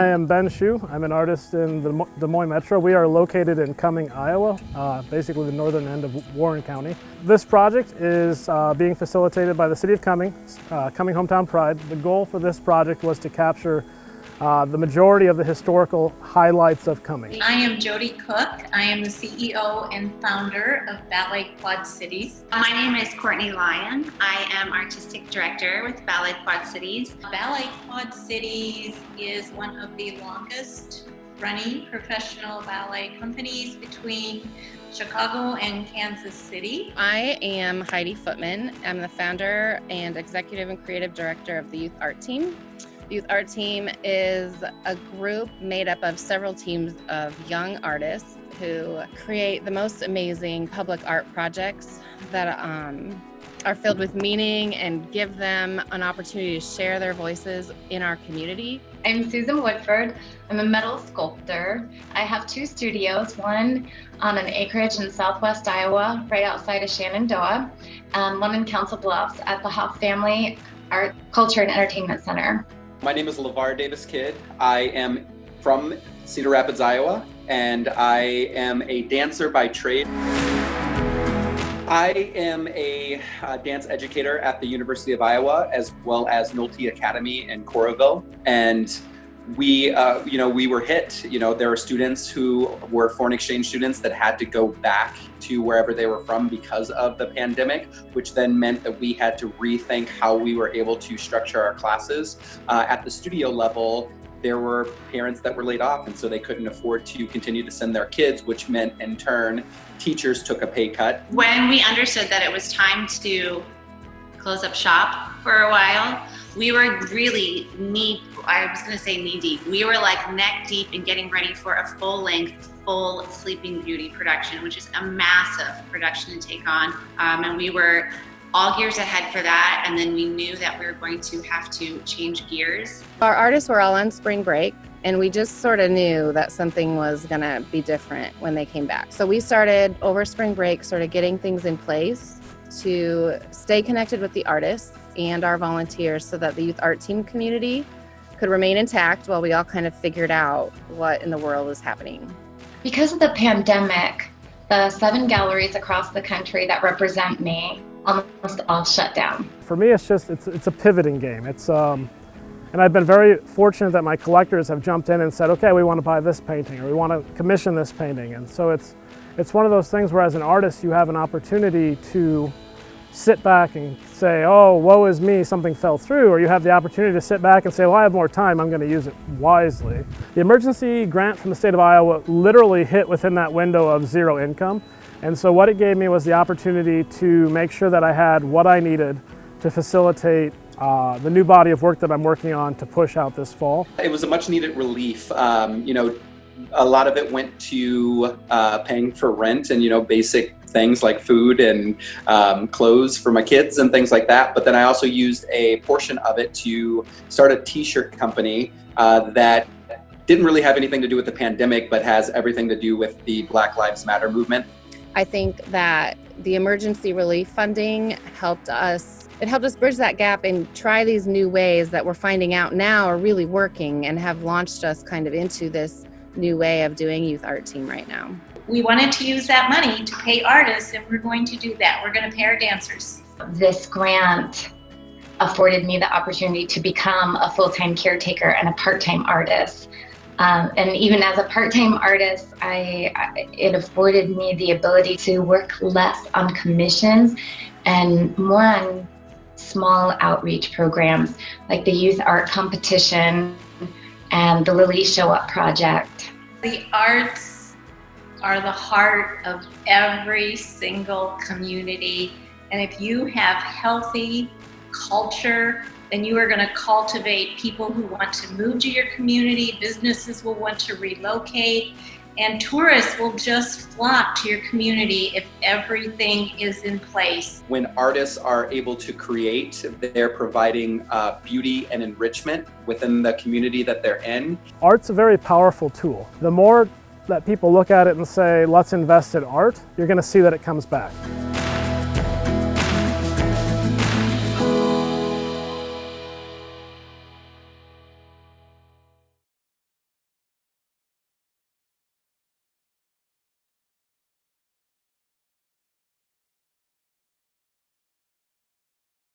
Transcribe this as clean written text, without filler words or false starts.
I am Ben Shu. I'm an artist in the Des Moines Metro. We are located in Cumming, Iowa, basically the northern end of Warren County. This project is being facilitated by the City of Cumming, Cumming Hometown Pride. The goal for this project was to capture the majority of the historical highlights of Cumming. I am Jody Cook. I am the CEO and founder of Ballet Quad Cities. My name is Courtney Lyon. I am Artistic Director with Ballet Quad Cities. Ballet Quad Cities is one of the longest running professional ballet companies between Chicago and Kansas City. I am Heidi Footman. I'm the founder and executive and creative director of the Youth Art Team. The Youth Art Team is a group made up of several teams of young artists who create the most amazing public art projects that are filled with meaning and give them an opportunity to share their voices in our community. I'm Susan Woodford. I'm a metal sculptor. I have two studios, one on an acreage in southwest Iowa, right outside of Shenandoah, and one in Council Bluffs at the Hoff Family Art, Culture, and Entertainment Center. My name is LeVar Davis Kidd. I am from Cedar Rapids, Iowa, and I am a dancer by trade. I am a dance educator at the University of Iowa, as well as Nolte Academy in Coralville. And we were hit. There were students who were foreign exchange students that had to go back to wherever they were from because of the pandemic, which then meant that we had to rethink how we were able to structure our classes. At the studio level, there were parents that were laid off, and so they couldn't afford to continue to send their kids, which meant in turn, teachers took a pay cut. When we understood that it was time to close up shop for a while, we were really knee deep. We were like neck deep in getting ready for a full Sleeping Beauty production, which is a massive production to take on. And we were all gears ahead for that. And then we knew that we were going to have to change gears. Our artists were all on spring break, and we just sort of knew that something was gonna be different when they came back. So we started over spring break, sort of getting things in place to stay connected with the artists and our volunteers so that the Youth Art Team community could remain intact while we all kind of figured out what in the world is happening. Because of the pandemic, the 7 galleries across the country that represent me almost all shut down. For me, it's a pivoting game. And I've been very fortunate that my collectors have jumped in and said, okay, we want to buy this painting, or we want to commission this painting. And so it's one of those things where as an artist, you have an opportunity to sit back and say, oh, woe is me, something fell through, or you have the opportunity to sit back and say, well, I have more time, I'm going to use it wisely. The emergency grant from the state of Iowa literally hit within that window of zero income. And so what it gave me was the opportunity to make sure that I had what I needed to facilitate the new body of work that I'm working on to push out this fall. It was a much needed relief. A lot of it went to paying for rent and, basic things like food and clothes for my kids and things like that. But then I also used a portion of it to start a t-shirt company that didn't really have anything to do with the pandemic, but has everything to do with the Black Lives Matter movement. I think that the emergency relief funding helped us bridge that gap and try these new ways that we're finding out now are really working and have launched us kind of into this new way of doing Youth Art Team right now. We wanted to use that money to pay artists, and we're going to do that. We're going to pay our dancers. This grant afforded me the opportunity to become a full-time caretaker and a part-time artist. And even as a part-time artist, it afforded me the ability to work less on commissions and more on small outreach programs like the Youth Art Competition and the Lily Show Up Project. The arts are the heart of every single community. And if you have healthy culture, then you are going to cultivate people who want to move to your community, businesses will want to relocate, and tourists will just flock to your community if everything is in place. When artists are able to create, they're providing beauty and enrichment within the community that they're in. Art's a very powerful tool. The more that people look at it and say, let's invest in art, you're going to see that it comes back.